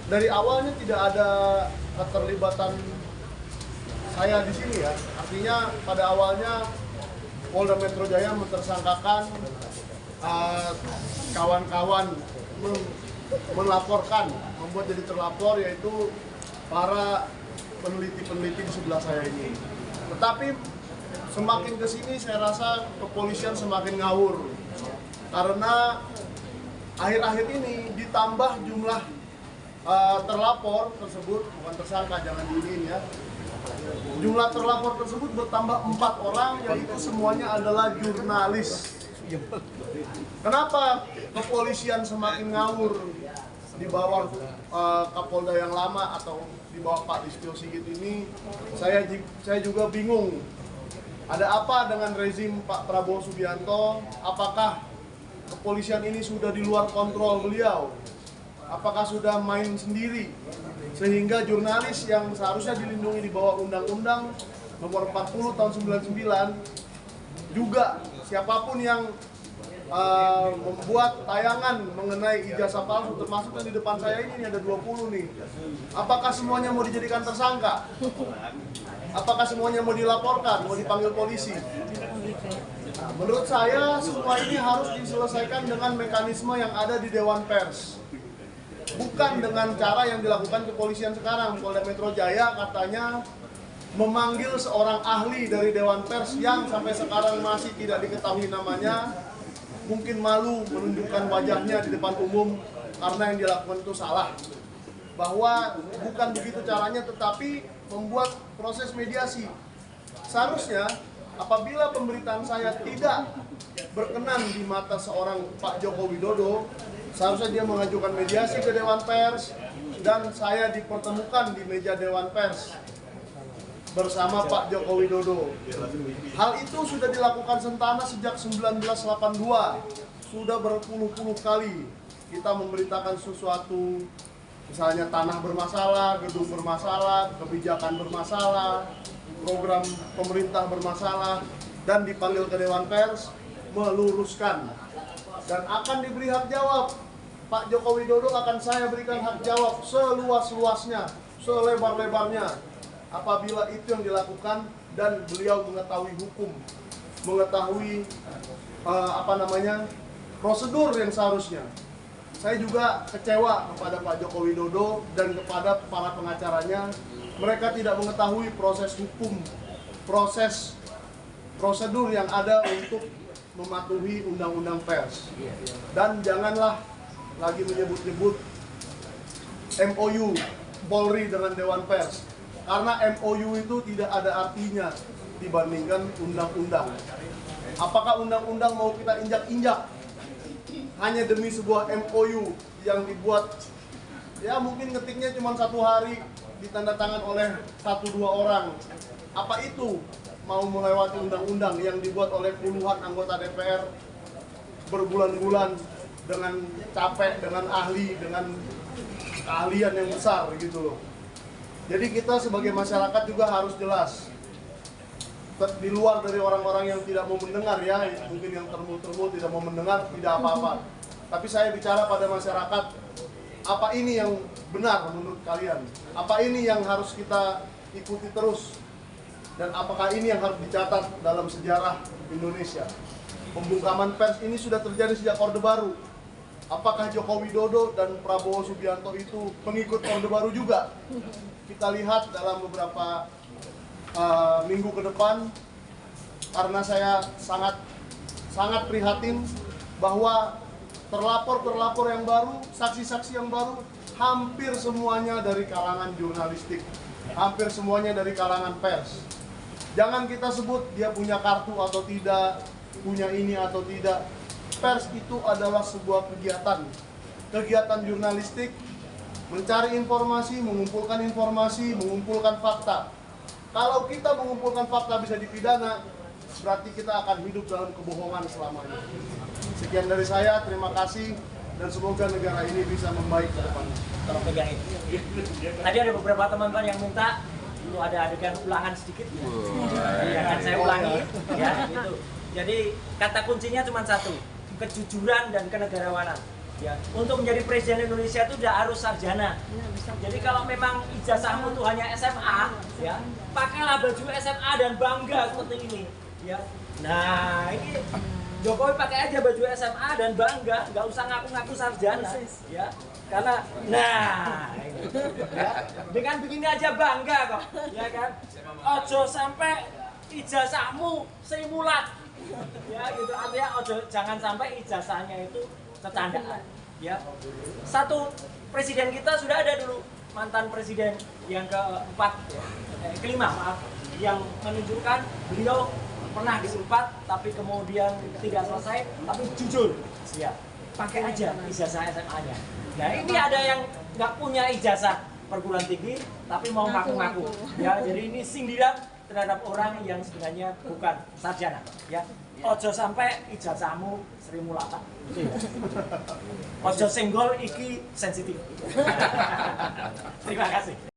dari awalnya tidak ada keterlibatan saya di sini ya. Artinya pada awalnya Polda Metro Jaya mentersangkakan kawan-kawan melaporkan, membuat jadi terlapor, yaitu para peneliti-peneliti di sebelah saya ini. Tetapi semakin ke sini saya rasa kepolisian semakin ngawur. Karena akhir-akhir ini ditambah jumlah terlapor tersebut, bukan tersangka, jangan diinin ya. Jumlah terlapor tersebut bertambah 4 orang, yaitu semuanya adalah jurnalis. Kenapa kepolisian semakin ngawur di bawah Kapolda yang lama atau di bawah Pak Listio Sigit ini? Saya juga bingung. Ada apa dengan rezim Pak Prabowo Subianto? Apakah kepolisian ini sudah di luar kontrol beliau? Apakah sudah main sendiri? Sehingga jurnalis yang seharusnya dilindungi di bawah Undang-Undang Nomor 40 Tahun 99, juga siapapun yang membuat tayangan mengenai ijazah palsu, termasuk yang di depan saya ini ada 20 nih. Apakah semuanya mau dijadikan tersangka? Apakah semuanya mau dilaporkan, mau dipanggil polisi? Nah, menurut saya semua ini harus diselesaikan dengan mekanisme yang ada di Dewan Pers. Bukan dengan cara yang dilakukan kepolisian sekarang. Polda Metro Jaya katanya memanggil seorang ahli dari Dewan Pers yang sampai sekarang masih tidak diketahui namanya. Mungkin malu menunjukkan wajahnya di depan umum karena yang dilakukan itu salah. Bahwa bukan begitu caranya, tetapi membuat proses mediasi. Seharusnya apabila pemberitaan saya tidak berkenan di mata seorang Pak Joko Widodo, seharusnya dia mengajukan mediasi ke Dewan Pers dan saya dipertemukan di meja Dewan Pers bersama Pak Joko Widodo. Hal itu sudah dilakukan Sentana sejak 1982. Sudah berpuluh-puluh kali kita memberitakan sesuatu, misalnya tanah bermasalah, gedung bermasalah, kebijakan bermasalah, program pemerintah bermasalah, dan dipanggil ke Dewan Pers meluruskan dan akan diberi hak jawab. Pak Joko Widodo akan saya berikan hak jawab seluas-luasnya, selebar-lebarnya apabila itu yang dilakukan dan beliau mengetahui hukum, mengetahui prosedur yang seharusnya. Saya juga kecewa kepada Pak Joko Widodo dan kepada para pengacaranya. Mereka tidak mengetahui proses hukum, prosedur yang ada untuk mematuhi undang-undang pers. Dan janganlah lagi menyebut-nyebut MOU Polri dengan Dewan Pers, karena MOU itu tidak ada artinya dibandingkan undang-undang. Apakah undang-undang mau kita injak-injak hanya demi sebuah MOU yang dibuat, ya mungkin ngetiknya cuma 1 hari, ditandatangan oleh 1-2 orang. Apa itu mau melewati undang-undang yang dibuat oleh puluhan anggota DPR berbulan-bulan dengan capek, dengan ahli, dengan keahlian yang besar gitu loh. Jadi kita sebagai masyarakat juga harus jelas, di luar dari orang-orang yang tidak mau mendengar ya, mungkin yang termul-termul tidak mau mendengar, tidak apa-apa. Tapi saya bicara pada masyarakat, apa ini yang benar menurut kalian? Apa ini yang harus kita ikuti terus? Dan apakah ini yang harus dicatat dalam sejarah Indonesia? Pembungkaman pers ini sudah terjadi sejak Orde Baru. Apakah Joko Widodo dan Prabowo Subianto itu pengikut Orde Baru juga? Kita lihat dalam beberapa minggu ke depan, karena saya sangat prihatin bahwa terlapor yang baru, saksi-saksi yang baru, hampir semuanya dari kalangan jurnalistik, hampir semuanya dari kalangan pers. Jangan kita sebut dia punya kartu atau tidak, punya ini atau tidak. Pers itu adalah sebuah kegiatan jurnalistik, mencari informasi, mengumpulkan fakta. Kalau kita mengumpulkan fakta bisa dipidana, berarti kita akan hidup dalam kebohongan selamanya. Sekian dari saya, terima kasih, dan semoga negara ini bisa membaik ke depan. Tadi ada beberapa teman-teman yang minta perlu ada adegan ulangan sedikit, ya kan saya ulangi, ya gitu. Jadi kata kuncinya cuma satu, kejujuran dan kenegarawanan. Ya, untuk menjadi presiden Indonesia itu tidak harus sarjana. Jadi kalau memang ijazahmu itu hanya SMA, ya, pakailah baju SMA dan bangga seperti ini. Ya. Nah, ini Jokowi pakai aja baju SMA dan bangga, nggak usah ngaku-ngaku sarjana, ya. Karena, nah, ini, ya, dengan begini aja bangga kok, ya kan? Ojo sampai ijazahmu simulat, ya, gitu. Artinya jangan sampai ijazahnya itu kecandaan, ya. Satu presiden kita sudah ada dulu, mantan presiden yang kelima maaf, yang menunjukkan beliau pernah disempat tapi kemudian tidak selesai, tapi jujur, ya, pakai aja ijazah SMA-nya. Nah ini ada yang nggak punya ijazah perguruan tinggi tapi mau ngaku-ngaku, ya. Jadi ini sindiran terhadap orang yang sebenarnya bukan sarjana, ya. Ojo sampai ijazahmu Sri Mulata. Ojo senggol iki sensitif. Terima kasih.